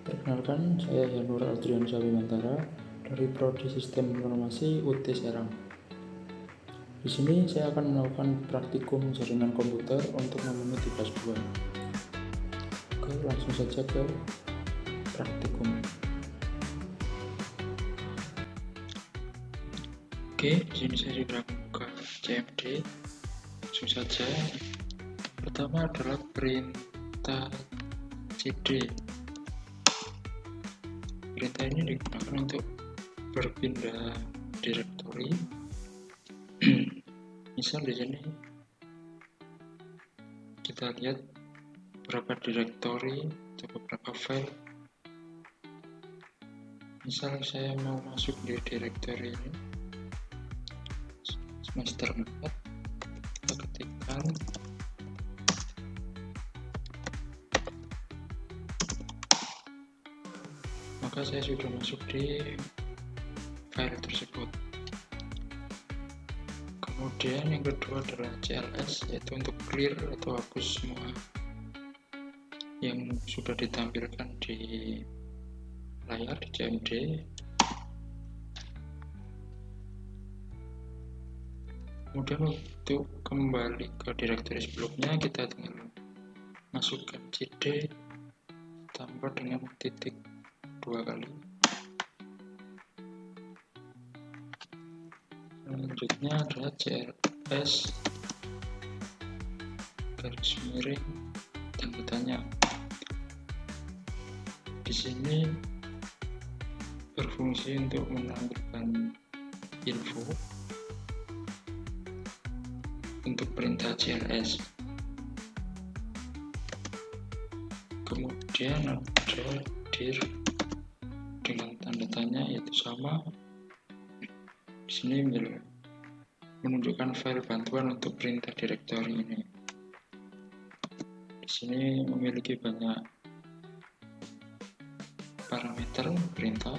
Perkenalkan, saya Yanur Adrian Bimantara dari Prodi Sistem Informasi UT Serang. Di sini saya akan melakukan praktikum jaringan komputer untuk memenuhi tugas 2. Oke, langsung saja ke praktikum. Oke, di sini saya sudah membuka CMD. Langsung saja. Pertama adalah perintah cd. Perintah ini digunakan untuk berpindah direktori. Misal di sini kita lihat berapa direktori atau beberapa file. Misal saya mau masuk di direktori ini semester 4, kita ketikkan maka saya sudah masuk di file tersebut. Kemudian yang kedua adalah CLS, yaitu untuk clear atau hapus semua yang sudah ditampilkan di layar di CMD. Kemudian untuk kembali ke direktori sebelumnya, kita tinggal masukkan cd tambah dengan titik 2 kali. Selanjutnya adalah CLS garis miring tanda tanya. Di sini berfungsi untuk menampilkan info untuk perintah CLS. Kemudian ada dir dengan tanda tanya, yaitu sama. Di sini menunjukkan file bantuan untuk perintah direktori ini. Di sini memiliki banyak parameter perintah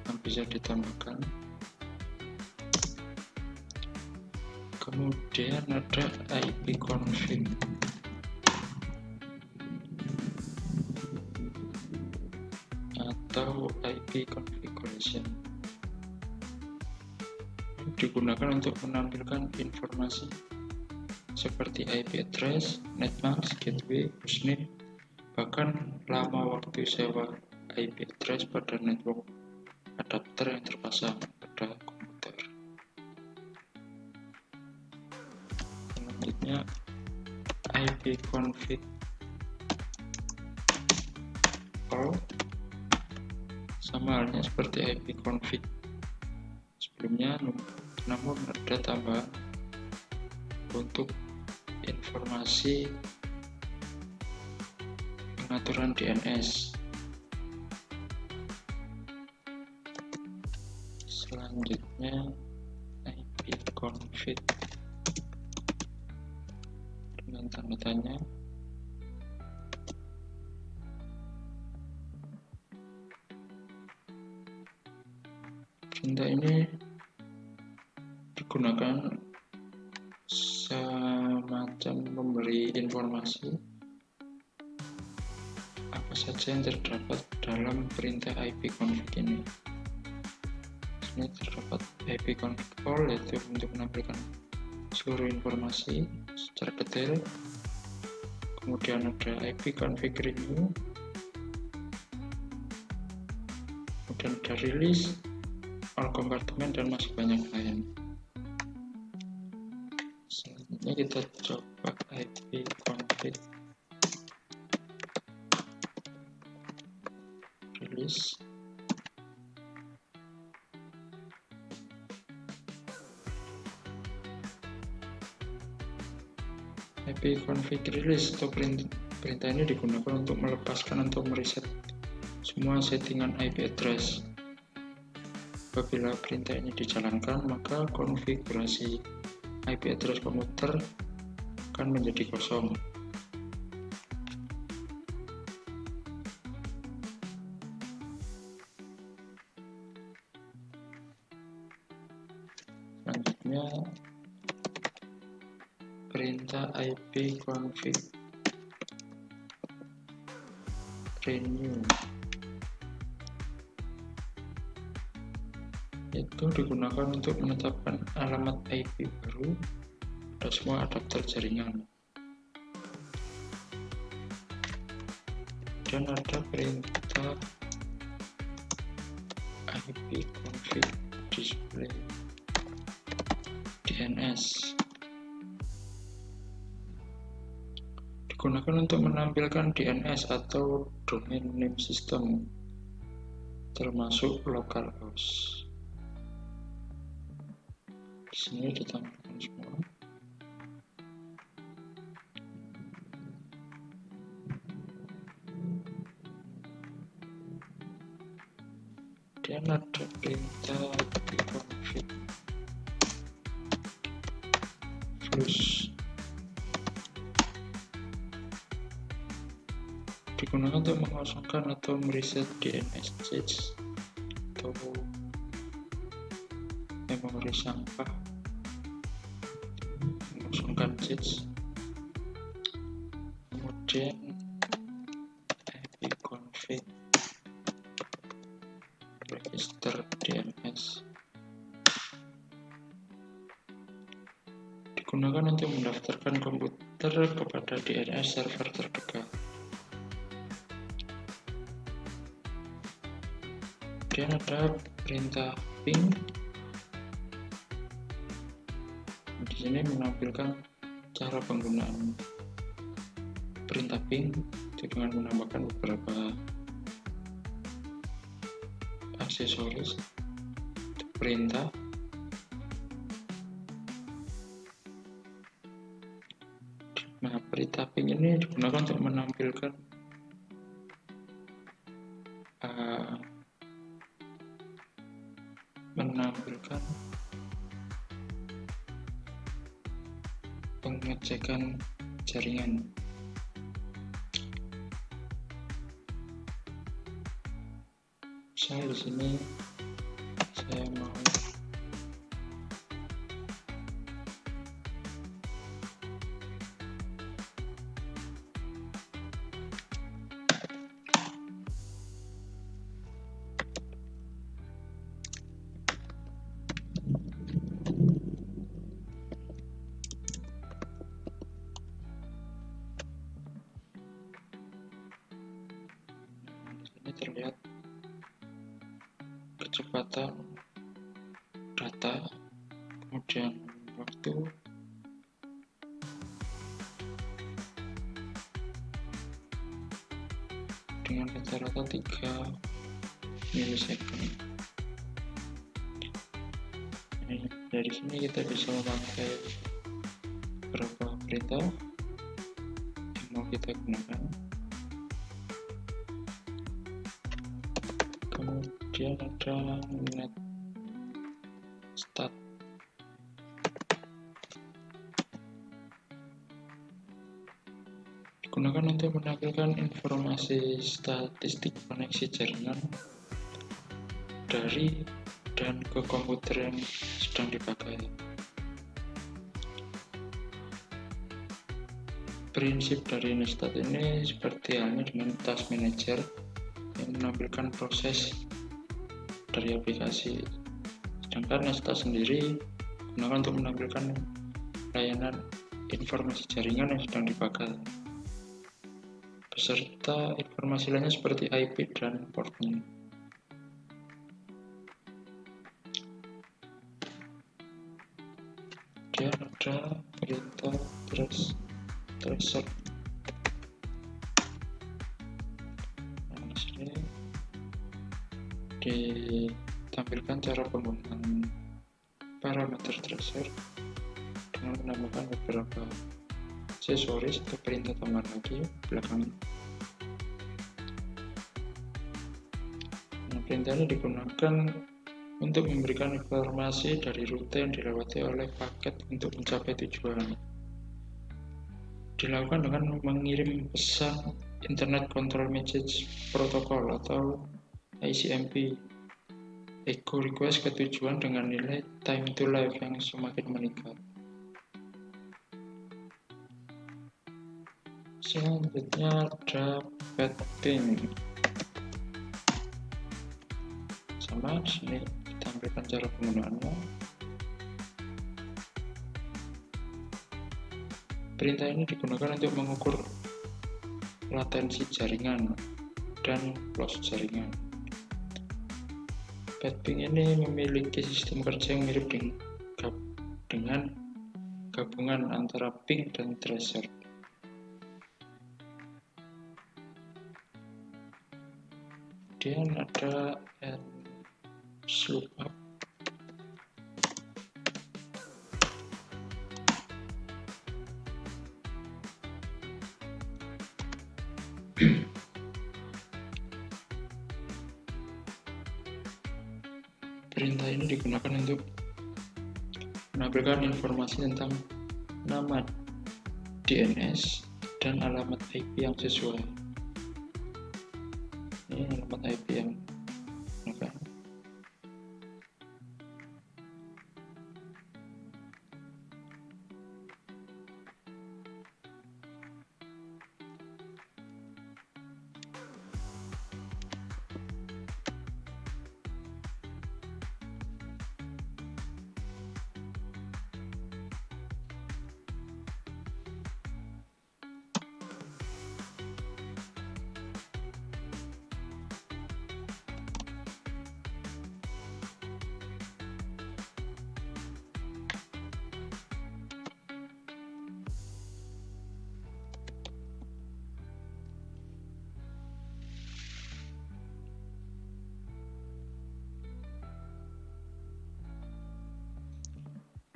yang bisa ditambahkan. Kemudian ada ipconfig atau IP configuration, digunakan untuk menampilkan informasi seperti IP address, netmask, gateway, hostname, bahkan lama waktu sewa IP address pada network adapter yang terpasang pada komputer. Selanjutnya ipconfig all, sama halnya seperti ipconfig sebelumnya, namun ada tambahan untuk informasi pengaturan DNS. Selanjutnya ipconfig dengan tanda tanya. Perintah ini digunakan semacam memberi informasi apa saja yang terdapat dalam perintah ipconfig ini. Ini terdapat ipconfig all, yaitu untuk menampilkan seluruh informasi secara detail. Kemudian ada ipconfig renew, kemudian ada release, all kompartemen, dan masih banyak lain. Selanjutnya kita coba ipconfig release. ipconfig release atau perintah ini digunakan untuk melepaskan atau mereset semua settingan IP address. Apabila perintah ini dijalankan, maka konfigurasi IP address komputer akan menjadi kosong. Selanjutnya perintah ipconfig renew. itu digunakan untuk menetapkan alamat IP baru pada semua adapter jaringan. Dan ada perintah ipconfig display DNS, digunakan untuk menampilkan DNS atau domain name system termasuk localhost. Di sini ditampilkan semua. Dan ada perintah ipconfig flush, digunakan untuk mengosongkan atau mereset DNS cache atau memori sampah, mengosongkan cache. Kemudian ipconfig register DNS, digunakan untuk mendaftarkan komputer kepada DNS server terdekat. Kemudian ada perintah ping. Di sini menampilkan cara penggunaan perintah ping itu dengan menambahkan beberapa aksesoris perintah. Nah, perintah ping ini digunakan untuk menampilkan pengecekan jaringan. Saya di sini saya mau terlihat kecepatan data, kemudian waktu, dengan rata-rata 3 milisecond. Dari sini kita bisa memakai beberapa perintah yang mau kita gunakan. Kemudian ada net stat, digunakan untuk menampilkan informasi statistik koneksi jaringan dari dan ke komputer yang sedang dipakai. Prinsip dari Nestat ini seperti halnya dengan task manager yang menampilkan proses dari aplikasi, sedangkan Nestat sendiri digunakan untuk menampilkan layanan informasi jaringan yang sedang dipakai beserta informasi lainnya seperti IP dan portnya. Dia ada perintah tracer. Nah, di sini ditampilkan cara penggunaan parameter tracer dengan menambahkan beberapa aksesoris atau perintah tambahan lagi belakangan. Nah, perintah ini digunakan untuk memberikan informasi dari rute yang dilewati oleh paket untuk mencapai tujuan. Dilakukan dengan mengirim pesan Internet Control Message Protocol atau ICMP echo request ke tujuan dengan nilai time to live yang semakin meningkat. Selanjutnya ada path ping. Sama di sini ditampilkan tampilkan cara penggunaannya. Perintah ini digunakan untuk mengukur latensi jaringan dan loss jaringan. Badping ini memiliki sistem kerja yang mirip dengan gabungan antara ping dan tracer. Kemudian ada lookup. Perintah ini digunakan untuk menampilkan informasi tentang nama DNS dan alamat IP yang sesuai. Ini alamat IP yang digunakan.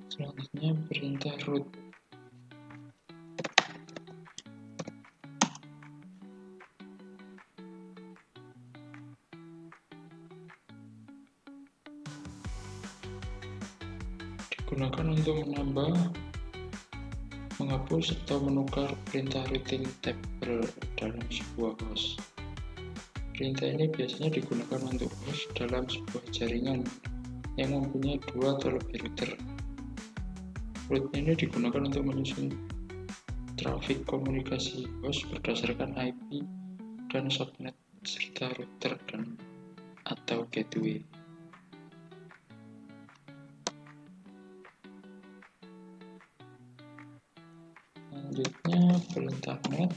Selanjutnya perintah root. Digunakan untuk menambah, menghapus, atau menukar perintah routing table dalam sebuah host. Perintah ini biasanya digunakan untuk host dalam sebuah jaringan yang mempunyai 2 atau lebih router. Root ini digunakan untuk menyusun trafik komunikasi host berdasarkan IP dan subnet serta router dan atau gateway. Selanjutnya perintah net.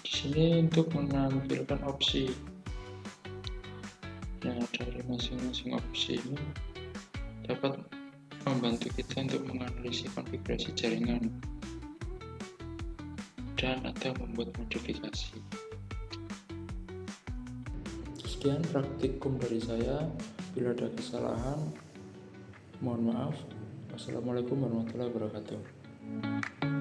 Di sini untuk menampilkan opsi. Nah, dari masing-masing opsi ini dapat membantu kita untuk menganalisis konfigurasi jaringan dan atau membuat modifikasi. Sekian praktikum dari saya. Bila ada kesalahan, mohon maaf. Wassalamualaikum warahmatullahi wabarakatuh.